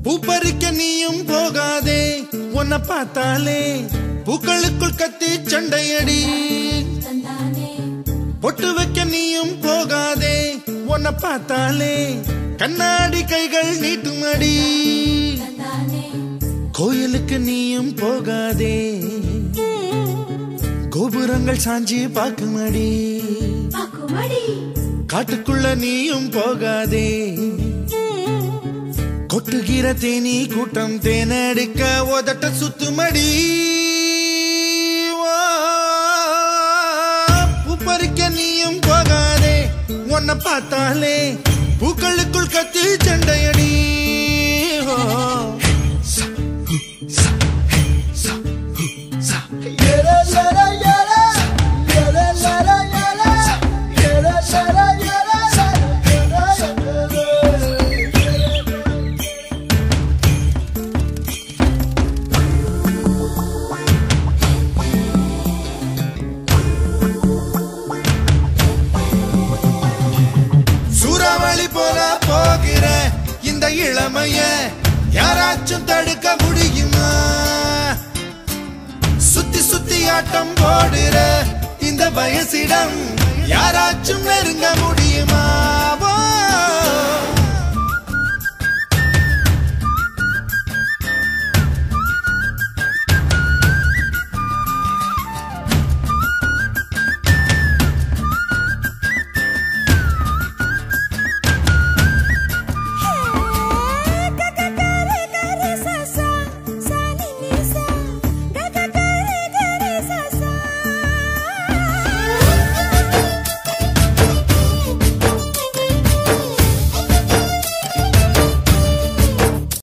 பூப்பறிக்க நீயும் போகாதே, உன்னை பார்த்தாலே பூக்களுக்குள் கத்தி சண்டையடி. பொட்டு வைக்க நீயும் போகாதே, உன்னை பார்த்தாலே கண்ணாடி கைகள் நீட்டுமடி. கோயிலுக்கு நீயும் போகாதே, கோபுரங்கள் சாஞ்சி பாக்குமடி. காட்டுக்குள்ள நீயும் போகாதே, கொட்டுகிற தேனி கூட்டம் தேனடிக்க உதட்ட சுத்துமடி. பூப்பறிக்க நீயும் போகாதே, உன்னை பார்த்தாலே பூக்களுக்குள் கத்தி சண்டையடி. சூறாவளி போல போகிற இந்த இளமைய யாராச்சும் தடுக்க முடியுமா? சுத்தி சுத்தி ஆட்டம் போடுற இந்த வயசிடம் யாராச்சும் நெருங்க முடியுமா?